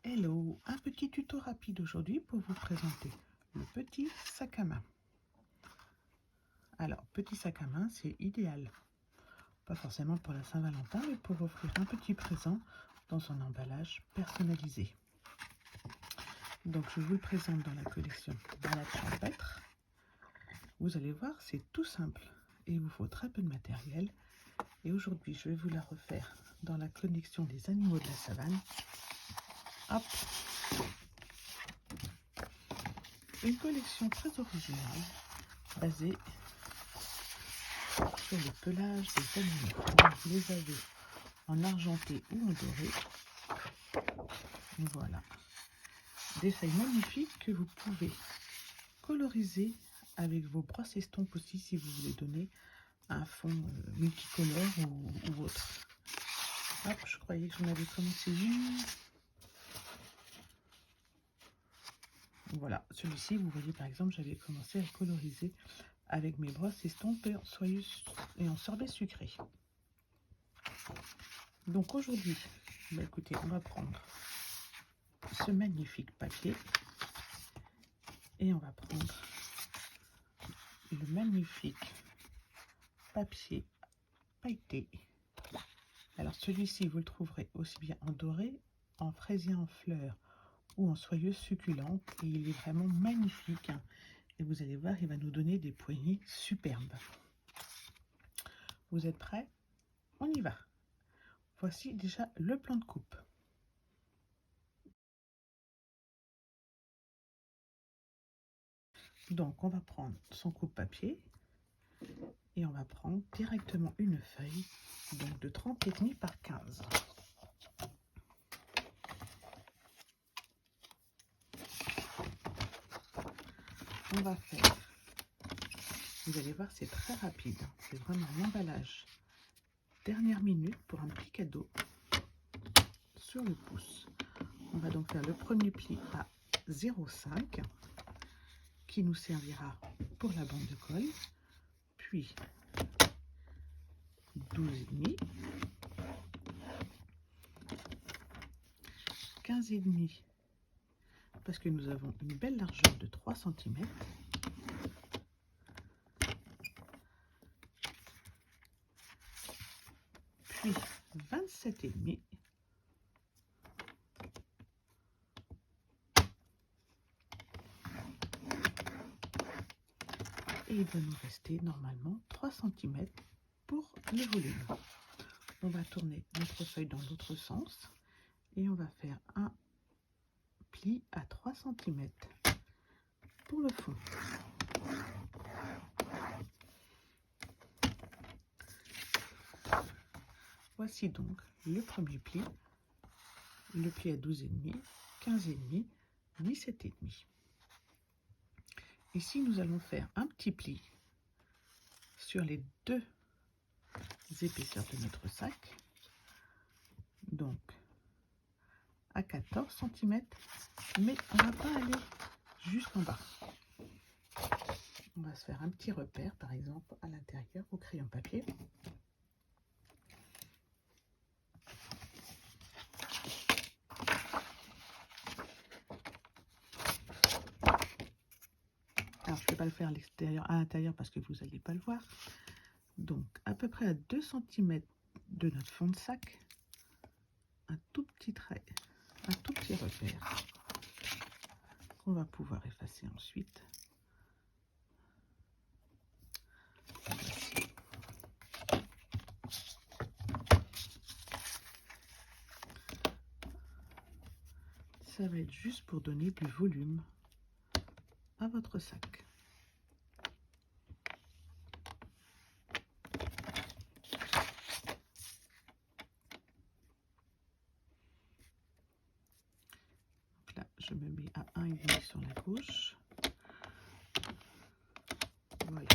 Hello, un petit tuto rapide aujourd'hui pour vous présenter le petit sac à main. Alors, petit sac à main, c'est idéal, pas forcément pour la Saint-Valentin, mais pour offrir un petit présent dans son emballage personnalisé. Donc, je vous le présente dans la collection Balade champêtre. Vous allez voir, c'est tout simple et il vous faut très peu de matériel. Et aujourd'hui, je vais vous la refaire dans la collection des animaux de la savane. Hop! Une collection très originale, basée sur le pelage des animaux. Donc, vous les avez en argenté ou en doré. Voilà. Des feuilles magnifiques que vous pouvez coloriser avec vos brosses estompes aussi si vous voulez donner un fond multicolore ou autre. Hop, je croyais que j'en avais commencé une. Voilà, celui-ci, vous voyez par exemple, j'avais commencé à coloriser avec mes brosses estompes et en sorbet sucré. Donc aujourd'hui, écoutez, on va prendre ce magnifique papier et on va prendre le magnifique papier pailleté. Alors celui-ci, vous le trouverez aussi bien en doré, en fraisier en fleurs ou en soyeuse succulente et il est vraiment magnifique. Et vous allez voir, il va nous donner des poignées superbes. Vous êtes prêts? On y va. Voici déjà le plan de coupe. Donc on va prendre son coupe-papier et on va prendre directement une feuille donc de 30,5 par 15. On va faire, vous allez voir, c'est très rapide, c'est vraiment l'emballage dernière minute pour un petit cadeau sur le pouce. On va donc faire le premier pli à 0,5 qui nous servira pour la bande de colle, puis 12,5, 15,5 parce que nous avons une belle largeur de 3 cm, puis 27,5 et il va nous rester normalement 3 cm pour le volume. On va tourner notre feuille dans l'autre sens et on va faire un pli à 3 cm pour le fond. Voici donc le premier pli, le pli à 12,5, 15,5, 17,5. Ici, nous allons faire un petit pli sur les deux épaisseurs de notre sac, donc à 14 cm, mais on ne va pas aller jusqu'en bas. On va se faire un petit repère, par exemple, à l'intérieur au crayon papier. Alors, je ne vais pas le faire à l'intérieur parce que vous n'allez pas le voir. Donc, à peu près à 2 cm de notre fond de sac, un tout petit trait, un tout petit repère qu'on va pouvoir effacer ensuite. Voici. Ça va être juste pour donner du volume à votre sac. Donc là, je me mets à 1,5 sur la gauche. Voilà.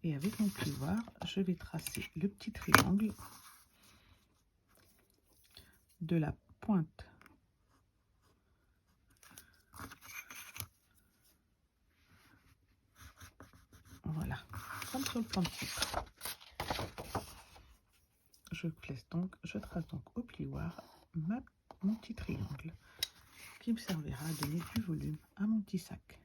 Et avec mon plioir, je vais tracer le petit triangle de la pointe voilà, comme sur le plan de coupe. je trace donc au plioir mon petit triangle qui me servira à donner du volume à mon petit sac.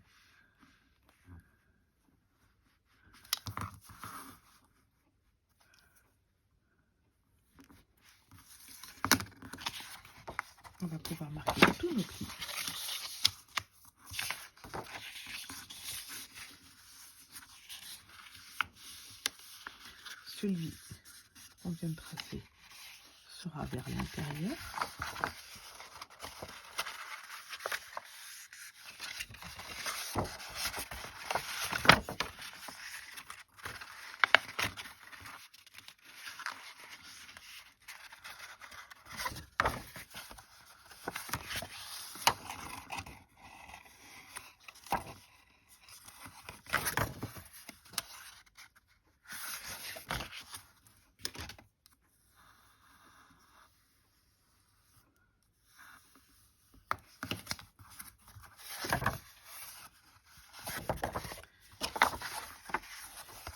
On va pouvoir marquer tous nos plis. Celui qu'on vient de tracer sera vers l'intérieur.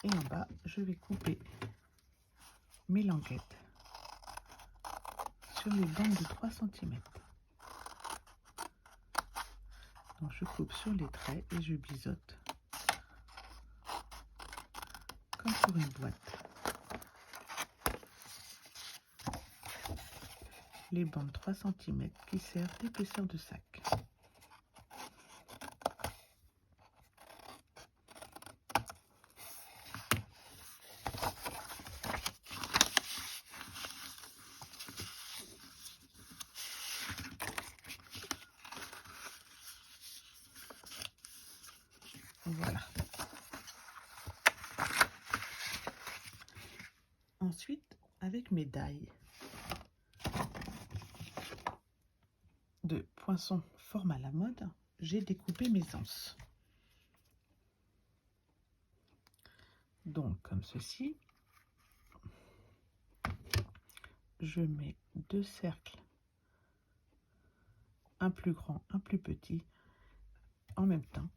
Et en bas, je vais couper mes languettes sur les bandes de 3 cm. Donc je coupe sur les traits et je biseaute comme pour une boîte. Les bandes 3 cm qui servent d'épaisseur de sac. Voilà. Ensuite, avec mes dailles de poinçon forme à la mode, j'ai découpé mes anses. Donc, comme ceci, je mets 2 cercles, un plus grand, un plus petit, en même temps.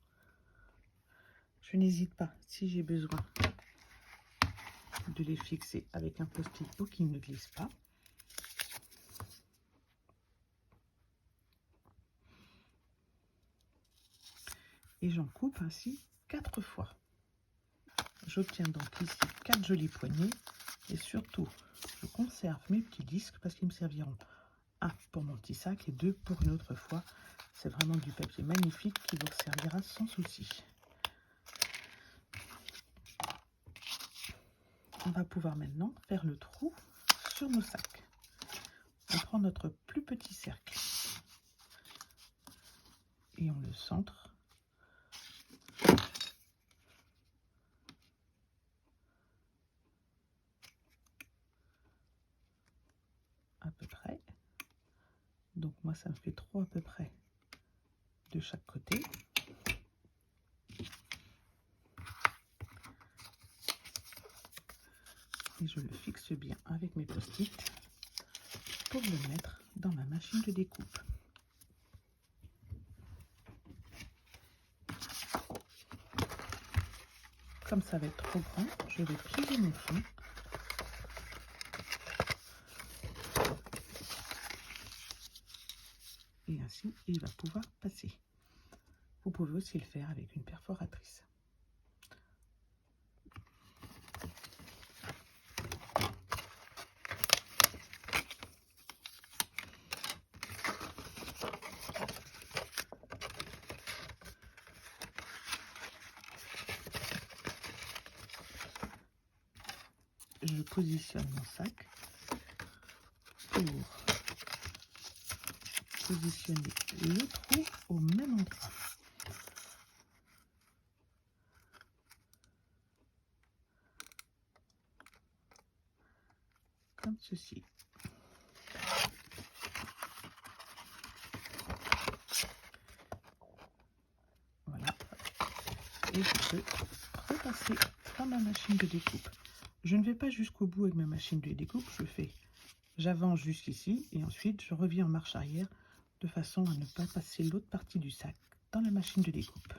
Je n'hésite pas, si j'ai besoin, de les fixer avec un post-it pour qu'ils ne glissent pas. Et j'en coupe ainsi 4 fois. J'obtiens donc ici 4 jolies poignées et surtout, je conserve mes petits disques parce qu'ils me serviront un pour mon petit sac et 2 pour une autre fois. C'est vraiment du papier magnifique qui vous servira sans souci. On va pouvoir maintenant faire le trou sur nos sacs. On prend notre plus petit cercle et on le centre. À peu près. Donc moi ça me fait 3 à peu près de chaque côté. Et je le fixe bien avec mes post-it pour le mettre dans ma machine de découpe. Comme ça va être trop grand, je vais plier mon fond. Et ainsi, il va pouvoir passer. Vous pouvez aussi le faire avec une perforatrice. Je positionne mon sac pour positionner le trou au même endroit. Comme ceci. Voilà. Et je peux repasser dans ma machine de découpe. Je ne vais pas jusqu'au bout avec ma machine de découpe, j'avance jusqu'ici et ensuite je reviens en marche arrière de façon à ne pas passer l'autre partie du sac dans la machine de découpe.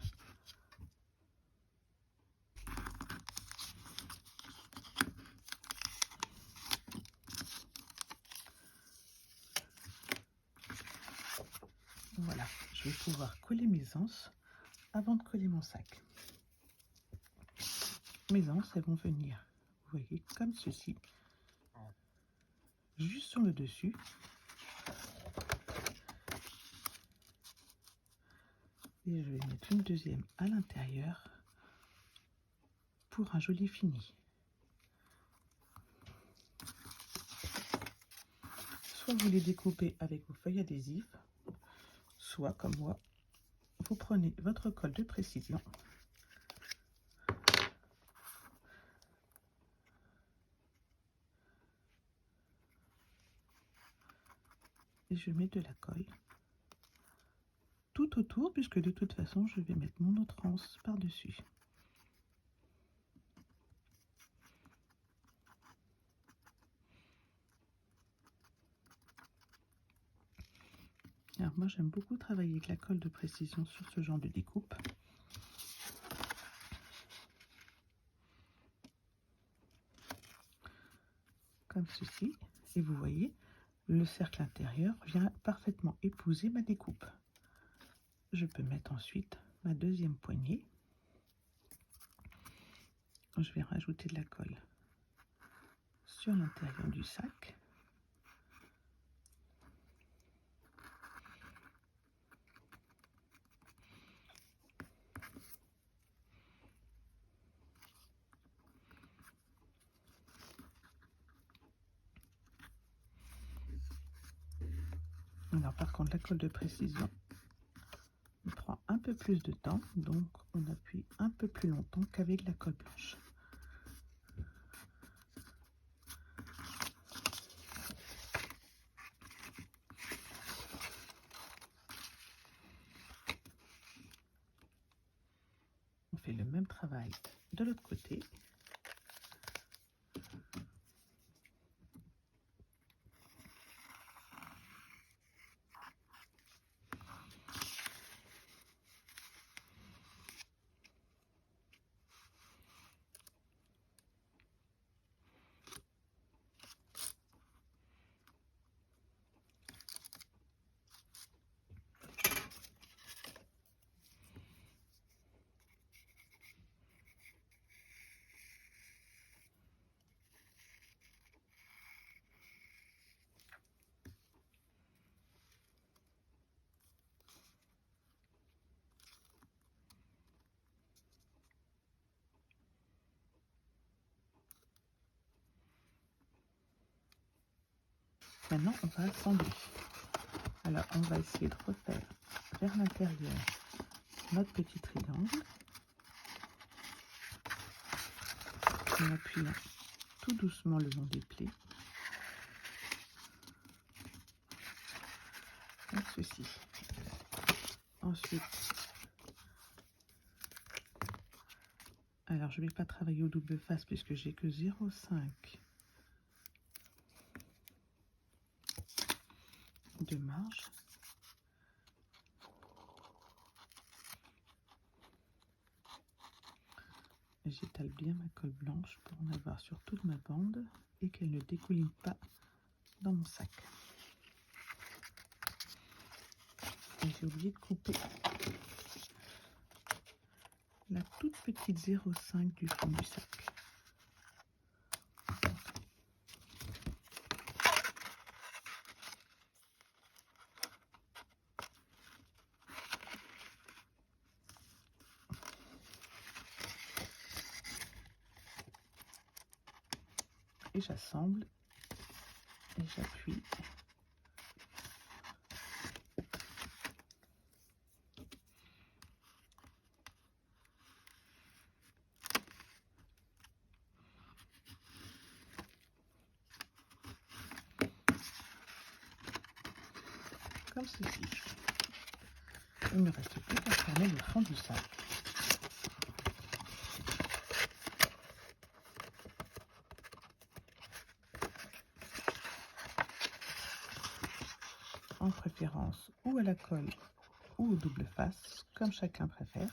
Voilà, je vais pouvoir coller mes anses avant de coller mon sac. Mes anses, elles vont venir, vous voyez, comme ceci, juste sur le dessus. Et je vais mettre une deuxième à l'intérieur pour un joli fini. Soit vous les découpez avec vos feuilles adhésives, soit comme moi, vous prenez votre colle de précision et je mets de la colle tout autour, puisque de toute façon je vais mettre mon autre anse par-dessus. Alors moi j'aime beaucoup travailler avec la colle de précision sur ce genre de découpe. Comme ceci, et vous voyez, le cercle intérieur vient parfaitement épouser ma découpe. Je peux mettre ensuite ma deuxième poignée. Je vais rajouter de la colle sur l'intérieur du sac. Alors par contre, la colle de précision prend un peu plus de temps, donc on appuie un peu plus longtemps qu'avec la colle blanche. On fait le même travail de l'autre côté. Maintenant, on va assembler. Alors, on va essayer de refaire vers l'intérieur notre petit triangle en appuyant tout doucement le long des plis, comme ceci. Ensuite, alors je ne vais pas travailler au double face puisque j'ai que 0,5 de marge. J'étale bien ma colle blanche pour en avoir sur toute ma bande et qu'elle ne dégouline pas dans mon sac. Et j'ai oublié de couper la toute petite 0,5 du fond du sac. Et j'assemble et j'appuie. Comme ceci. Il ne me reste plus qu'à fermer le fond du sac. En préférence ou à la colle ou au double face, comme chacun préfère.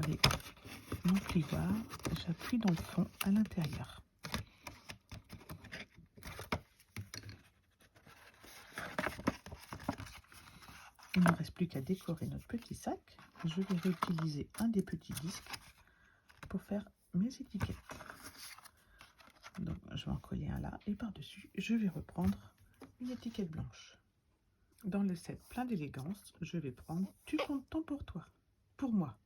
regarder mon plioir, j'appuie dans le fond à l'intérieur. Il ne reste plus qu'à décorer notre petit sac. Je vais réutiliser un des petits disques pour faire mes étiquettes. Donc je vais en coller un là et par-dessus, je vais reprendre une étiquette blanche. Dans le set plein d'élégance, je vais prendre Tu comptes tant pour toi, pour moi.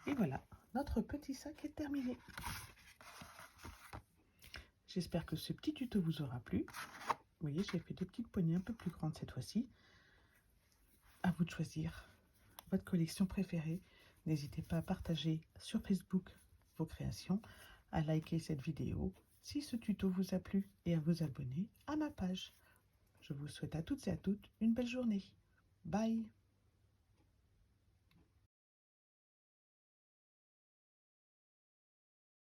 Et voilà, notre petit sac est terminé. J'espère que ce petit tuto vous aura plu. Vous voyez, j'ai fait des petites poignées un peu plus grandes cette fois-ci. À vous de choisir votre collection préférée. N'hésitez pas à partager sur Facebook vos créations, à liker cette vidéo si ce tuto vous a plu et à vous abonner à ma page. Je vous souhaite à toutes et à toutes une belle journée. Bye!